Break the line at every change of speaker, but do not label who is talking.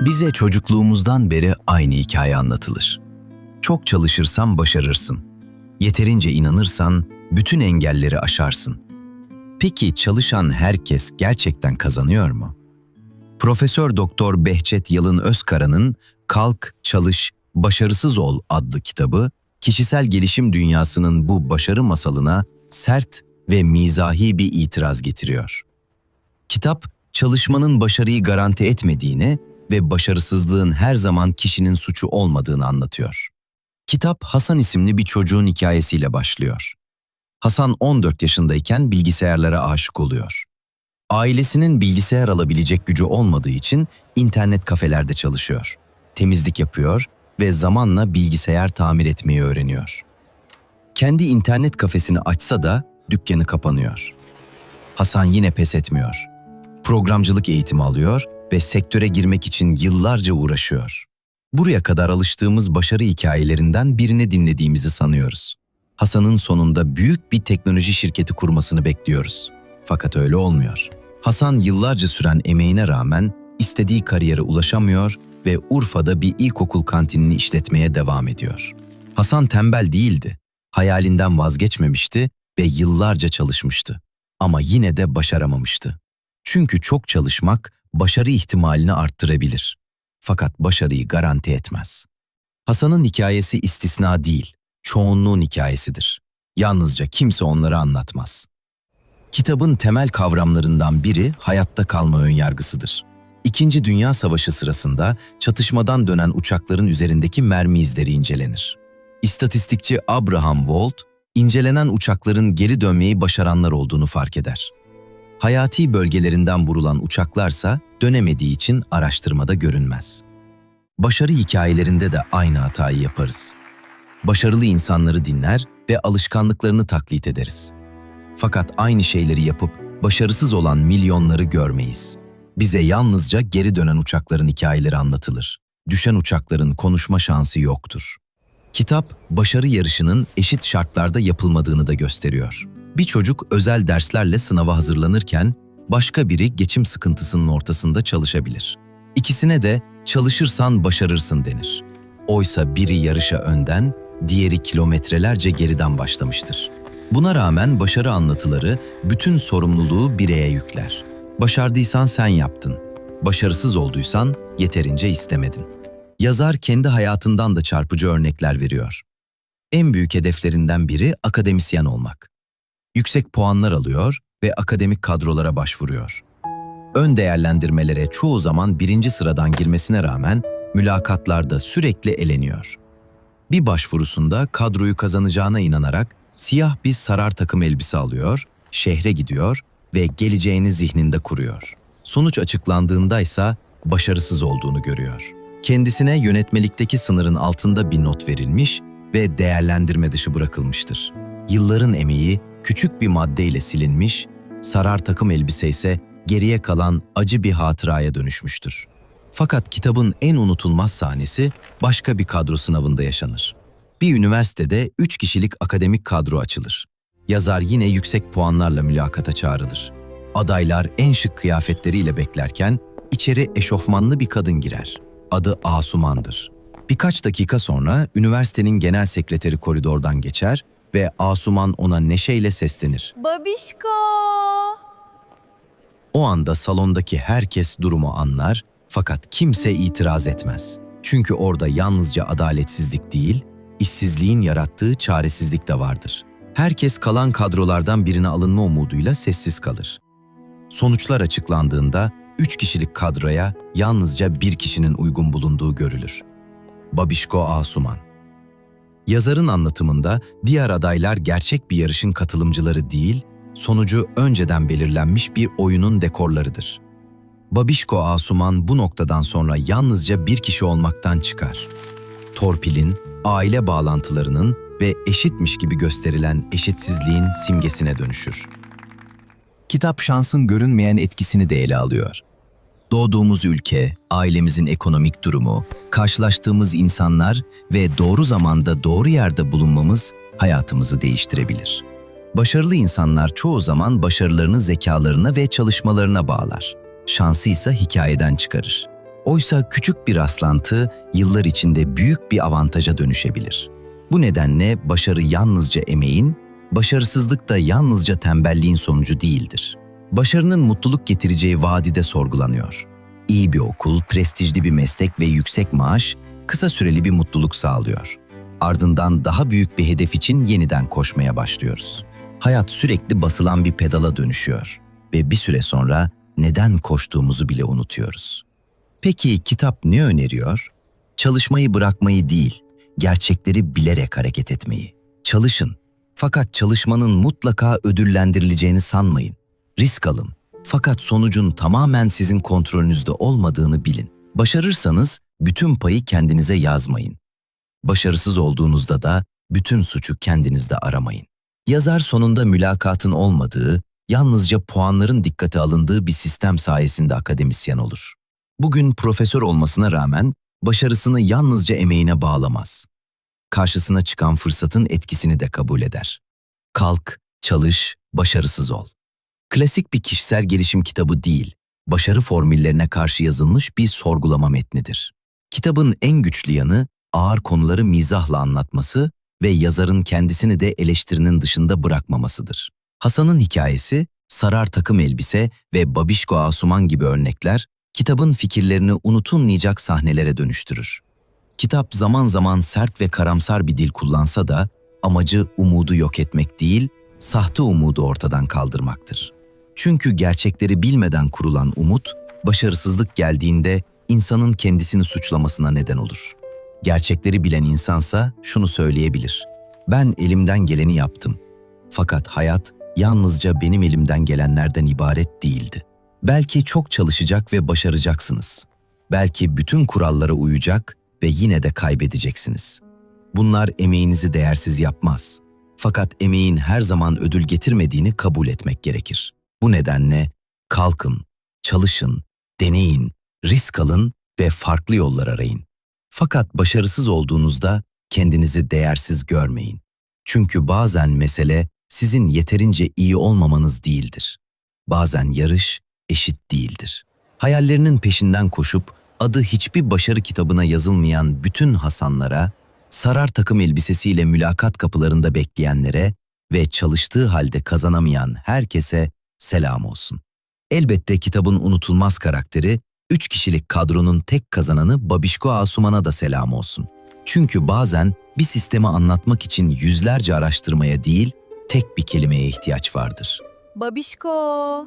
Bize çocukluğumuzdan beri aynı hikaye anlatılır. Çok çalışırsan başarırsın. Yeterince inanırsan bütün engelleri aşarsın. Peki çalışan herkes gerçekten kazanıyor mu? Profesör Doktor Behçet Yalın Özkara'nın Kalk, Çalış, Başarısız Ol adlı kitabı, kişisel gelişim dünyasının bu başarı masalına sert ve mizahi bir itiraz getiriyor. Kitap, çalışmanın başarıyı garanti etmediğini ve başarısızlığın her zaman kişinin suçu olmadığını anlatıyor. Kitap, Hasan isimli bir çocuğun hikayesiyle başlıyor. Hasan 14 yaşındayken bilgisayarlara aşık oluyor. Ailesinin bilgisayar alabilecek gücü olmadığı için internet kafelerde çalışıyor. Temizlik yapıyor ve zamanla bilgisayar tamir etmeyi öğreniyor. Kendi internet kafesini açsa da dükkanı kapanıyor. Hasan yine pes etmiyor. Programcılık eğitimi alıyor ve sektöre girmek için yıllarca uğraşıyor. Buraya kadar alıştığımız başarı hikayelerinden birini dinlediğimizi sanıyoruz. Hasan'ın sonunda büyük bir teknoloji şirketi kurmasını bekliyoruz. Fakat öyle olmuyor. Hasan yıllarca süren emeğine rağmen istediği kariyere ulaşamıyor ve Urfa'da bir ilkokul kantinini işletmeye devam ediyor. Hasan tembel değildi. Hayalinden vazgeçmemişti ve yıllarca çalışmıştı. Ama yine de başaramamıştı. Çünkü çok çalışmak başarı ihtimalini arttırabilir. Fakat başarıyı garanti etmez. Hasan'ın hikayesi istisna değil, çoğunluğun hikayesidir. Yalnızca kimse onları anlatmaz. Kitabın temel kavramlarından biri hayatta kalma önyargısıdır. İkinci Dünya Savaşı sırasında çatışmadan dönen uçakların üzerindeki mermi izleri incelenir. İstatistikçi Abraham Wald, incelenen uçakların geri dönmeyi başaranlar olduğunu fark eder. Hayati bölgelerinden vurulan uçaklarsa dönemediği için araştırmada görünmez. Başarı hikayelerinde de aynı hatayı yaparız. Başarılı insanları dinler ve alışkanlıklarını taklit ederiz. Fakat aynı şeyleri yapıp başarısız olan milyonları görmeyiz. Bize yalnızca geri dönen uçakların hikayeleri anlatılır. Düşen uçakların konuşma şansı yoktur. Kitap, başarı yarışının eşit şartlarda yapılmadığını da gösteriyor. Bir çocuk özel derslerle sınava hazırlanırken, başka biri geçim sıkıntısının ortasında çalışabilir. İkisine de çalışırsan başarırsın denir. Oysa biri yarışa önden, diğeri kilometrelerce geriden başlamıştır. Buna rağmen başarı anlatıları bütün sorumluluğu bireye yükler. Başardıysan sen yaptın, başarısız olduysan yeterince istemedin. Yazar kendi hayatından da çarpıcı örnekler veriyor. En büyük hedeflerinden biri akademisyen olmak. Yüksek puanlar alıyor ve akademik kadrolara başvuruyor. Ön değerlendirmelere çoğu zaman birinci sıradan girmesine rağmen mülakatlarda sürekli eleniyor. Bir başvurusunda kadroyu kazanacağına inanarak siyah bir sarar takım elbise alıyor, şehre gidiyor ve geleceğini zihninde kuruyor. Sonuç açıklandığında ise başarısız olduğunu görüyor. Kendisine yönetmelikteki sınırın altında bir not verilmiş ve değerlendirme dışı bırakılmıştır. Yılların emeği küçük bir maddeyle silinmiş, sarar takım elbise ise geriye kalan acı bir hatıraya dönüşmüştür. Fakat kitabın en unutulmaz sahnesi başka bir kadro sınavında yaşanır. Bir üniversitede 3 kişilik akademik kadro açılır. Yazar yine yüksek puanlarla mülakata çağrılır. Adaylar en şık kıyafetleriyle beklerken içeri eşofmanlı bir kadın girer. Adı Asuman'dır. Birkaç dakika sonra üniversitenin genel sekreteri koridordan geçer ve Asuman ona neşeyle seslenir.
Babişko!
O anda salondaki herkes durumu anlar fakat kimse itiraz etmez. Çünkü orada yalnızca adaletsizlik değil, işsizliğin yarattığı çaresizlik de vardır. Herkes kalan kadrolardan birine alınma umuduyla sessiz kalır. Sonuçlar açıklandığında 3 kişilik kadroya yalnızca bir kişinin uygun bulunduğu görülür. Babişko Asuman. Yazarın anlatımında diğer adaylar gerçek bir yarışın katılımcıları değil, sonucu önceden belirlenmiş bir oyunun dekorlarıdır. Babişko Asuman bu noktadan sonra yalnızca bir kişi olmaktan çıkar. Torpilin, aile bağlantılarının ve eşitmiş gibi gösterilen eşitsizliğin simgesine dönüşür. Kitap şansın görünmeyen etkisini de ele alıyor. Doğduğumuz ülke, ailemizin ekonomik durumu, karşılaştığımız insanlar ve doğru zamanda doğru yerde bulunmamız hayatımızı değiştirebilir. Başarılı insanlar çoğu zaman başarılarını zekalarına ve çalışmalarına bağlar. Şansı ise hikayeden çıkarır. Oysa küçük bir rastlantı yıllar içinde büyük bir avantaja dönüşebilir. Bu nedenle başarı yalnızca emeğin, başarısızlık da yalnızca tembelliğin sonucu değildir. Başarının mutluluk getireceği vadide sorgulanıyor. İyi bir okul, prestijli bir meslek ve yüksek maaş kısa süreli bir mutluluk sağlıyor. Ardından daha büyük bir hedef için yeniden koşmaya başlıyoruz. Hayat sürekli basılan bir pedala dönüşüyor ve bir süre sonra neden koştuğumuzu bile unutuyoruz. Peki kitap ne öneriyor? Çalışmayı bırakmayı değil, gerçekleri bilerek hareket etmeyi. Çalışın, fakat çalışmanın mutlaka ödüllendirileceğini sanmayın. Risk alın, fakat sonucun tamamen sizin kontrolünüzde olmadığını bilin. Başarırsanız bütün payı kendinize yazmayın. Başarısız olduğunuzda da bütün suçu kendinizde aramayın. Yazar sonunda mülakatın olmadığı, yalnızca puanların dikkate alındığı bir sistem sayesinde akademisyen olur. Bugün profesör olmasına rağmen başarısını yalnızca emeğine bağlamaz. Karşısına çıkan fırsatın etkisini de kabul eder. Kalk, çalış, başarısız ol. Klasik bir kişisel gelişim kitabı değil, başarı formüllerine karşı yazılmış bir sorgulama metnidir. Kitabın en güçlü yanı ağır konuları mizahla anlatması ve yazarın kendisini de eleştirinin dışında bırakmamasıdır. Hasan'ın hikayesi, Sarar takım elbise ve Babişko Asuman gibi örnekler, kitabın fikirlerini unutulmayacak sahnelere dönüştürür. Kitap zaman zaman sert ve karamsar bir dil kullansa da, amacı umudu yok etmek değil, sahte umudu ortadan kaldırmaktır. Çünkü gerçekleri bilmeden kurulan umut, başarısızlık geldiğinde insanın kendisini suçlamasına neden olur. Gerçekleri bilen insansa şunu söyleyebilir: ben elimden geleni yaptım. Fakat hayat yalnızca benim elimden gelenlerden ibaret değildi. Belki çok çalışacak ve başaracaksınız. Belki bütün kurallara uyacak ve yine de kaybedeceksiniz. Bunlar emeğinizi değersiz yapmaz. Fakat emeğin her zaman ödül getirmediğini kabul etmek gerekir. Bu nedenle kalkın, çalışın, deneyin, risk alın ve farklı yollar arayın. Fakat başarısız olduğunuzda kendinizi değersiz görmeyin. Çünkü bazen mesele sizin yeterince iyi olmamanız değildir. Bazen yarış eşit değildir. Hayallerinin peşinden koşup adı hiçbir başarı kitabına yazılmayan bütün Hasanlara, Sarar takım elbisesiyle mülakat kapılarında bekleyenlere ve çalıştığı halde kazanamayan herkese selam olsun. Elbette kitabın unutulmaz karakteri, 3 kişilik kadronun tek kazananı Babişko Asuman'a da selam olsun. Çünkü bazen bir sistemi anlatmak için yüzlerce araştırmaya değil, tek bir kelimeye ihtiyaç vardır.
Babişko.